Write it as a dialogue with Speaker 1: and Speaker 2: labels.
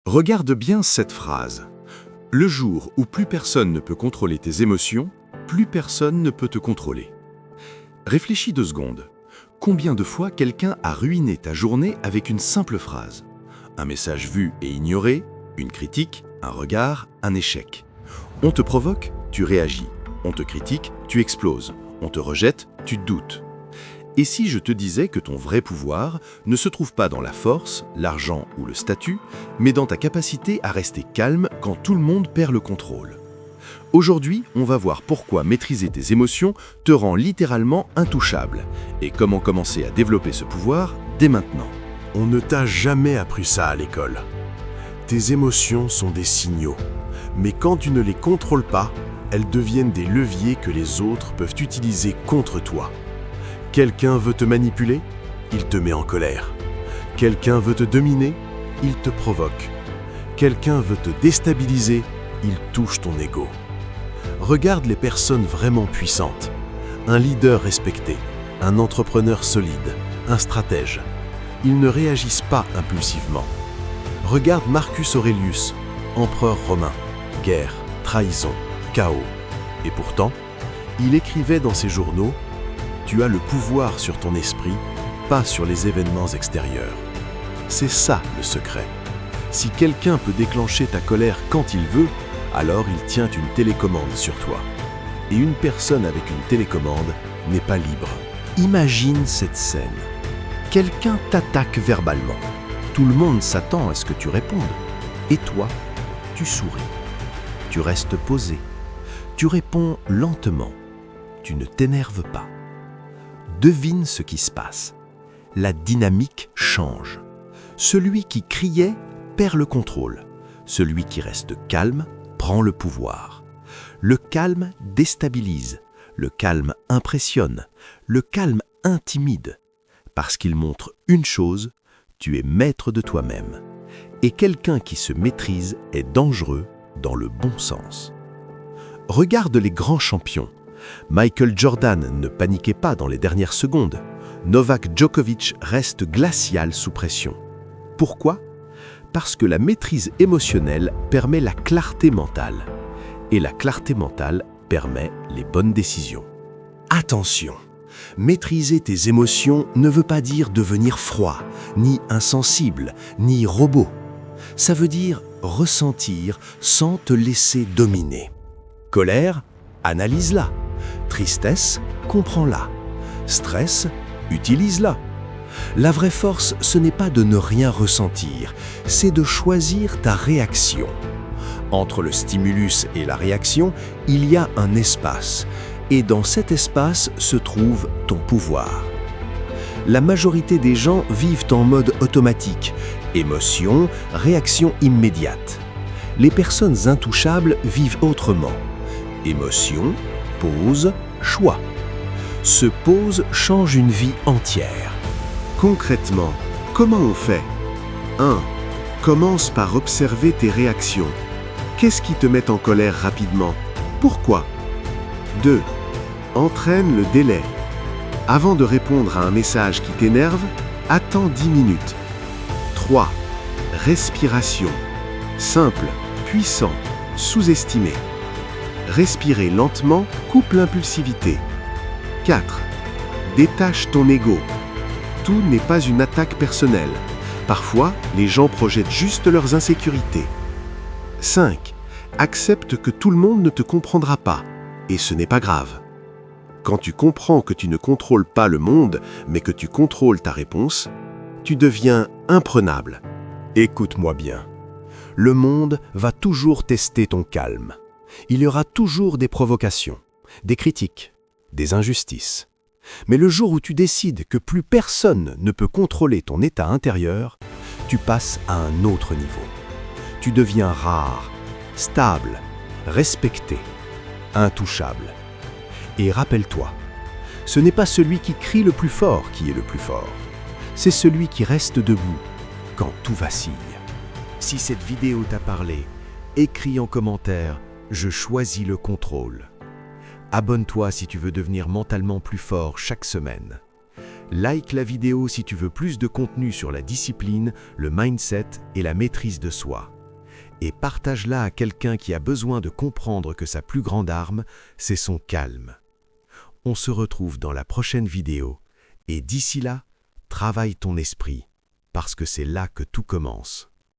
Speaker 1: Regarde bien cette phrase. Le jour où plus personne ne peut contrôler tes émotions, plus personne ne peut te contrôler. Réfléchis 2 secondes. Combien de fois quelqu'un a ruiné ta journée avec une simple phrase? Un message vu et ignoré, une critique, un regard, un échec. On te provoque, tu réagis. On te critique, tu exploses. On te rejette, tu doutes. Et si je te disais que ton vrai pouvoir ne se trouve pas dans la force, l'argent ou le statut, mais dans ta capacité à rester calme quand tout le monde perd le contrôle? Aujourd'hui, on va voir pourquoi maîtriser tes émotions te rend littéralement intouchable et comment commencer à développer ce pouvoir dès maintenant.
Speaker 2: On ne t'a jamais appris ça à l'école. Tes émotions sont des signaux, mais quand tu ne les contrôles pas, elles deviennent des leviers que les autres peuvent utiliser contre toi. Quelqu'un veut te manipuler, il te met en colère. Quelqu'un veut te dominer, il te provoque. Quelqu'un veut te déstabiliser, il touche ton ego. Regarde les personnes vraiment puissantes. Un leader respecté, un entrepreneur solide, un stratège. Ils ne réagissent pas impulsivement. Regarde Marcus Aurelius, empereur romain. Guerre, trahison, chaos. Et pourtant, il écrivait dans ses journaux: tu as le pouvoir sur ton esprit, pas sur les événements extérieurs. C'est ça le secret. Si quelqu'un peut déclencher ta colère quand il veut, alors il tient une télécommande sur toi. Et une personne avec une télécommande n'est pas libre. Imagine cette scène. Quelqu'un t'attaque verbalement. Tout le monde s'attend à ce que tu répondes. Et toi, tu souris. Tu restes posé. Tu réponds lentement. Tu ne t'énerves pas. Devine ce qui se passe. La dynamique change. Celui qui criait perd le contrôle. Celui qui reste calme prend le pouvoir. Le calme déstabilise. Le calme impressionne. Le calme intimide. Parce qu'il montre une chose, tu es maître de toi-même. Et quelqu'un qui se maîtrise est dangereux dans le bon sens. Regarde les grands champions. Michael Jordan ne paniquait pas dans les dernières secondes. Novak Djokovic reste glacial sous pression. Pourquoi? Parce que la maîtrise émotionnelle permet la clarté mentale. Et la clarté mentale permet les bonnes décisions. Attention! Maîtriser tes émotions ne veut pas dire devenir froid, ni insensible, ni robot. Ça veut dire ressentir sans te laisser dominer. Colère, analyse-la. Tristesse, comprends-la. Stress, utilise-la. La vraie force, ce n'est pas de ne rien ressentir, c'est de choisir ta réaction. Entre le stimulus et la réaction, il y a un espace. Et dans cet espace se trouve ton pouvoir. La majorité des gens vivent en mode automatique. Émotion, réaction immédiate. Les personnes intouchables vivent autrement. Émotion, pause, choix. Ce pause change une vie entière. Concrètement, comment on fait? 1. Commence par observer tes réactions. Qu'est-ce qui te met en colère rapidement? Pourquoi? 2. Entraîne le délai. Avant de répondre à un message qui t'énerve, attends 10 minutes. 3. Respiration. Simple, puissant, sous-estimé. Respirer lentement coupe l'impulsivité. 4. Détache ton ego. Tout n'est pas une attaque personnelle. Parfois, les gens projettent juste leurs insécurités. 5. Accepte que tout le monde ne te comprendra pas. Et ce n'est pas grave. Quand tu comprends que tu ne contrôles pas le monde, mais que tu contrôles ta réponse, tu deviens imprenable. Écoute-moi bien. Le monde va toujours tester ton calme. Il y aura toujours des provocations, des critiques, des injustices. Mais le jour où tu décides que plus personne ne peut contrôler ton état intérieur, tu passes à un autre niveau. Tu deviens rare, stable, respecté, intouchable. Et rappelle-toi, ce n'est pas celui qui crie le plus fort qui est le plus fort. C'est celui qui reste debout quand tout vacille. Si cette vidéo t'a parlé, écris en commentaire « Je choisis le contrôle ». Abonne-toi si tu veux devenir mentalement plus fort chaque semaine. Like la vidéo si tu veux plus de contenu sur la discipline, le mindset et la maîtrise de soi. et partage-la à quelqu'un qui a besoin de comprendre que sa plus grande arme, c'est son calme. On se retrouve dans la prochaine vidéo, et d'ici là, travaille ton esprit, parce que c'est là que tout commence.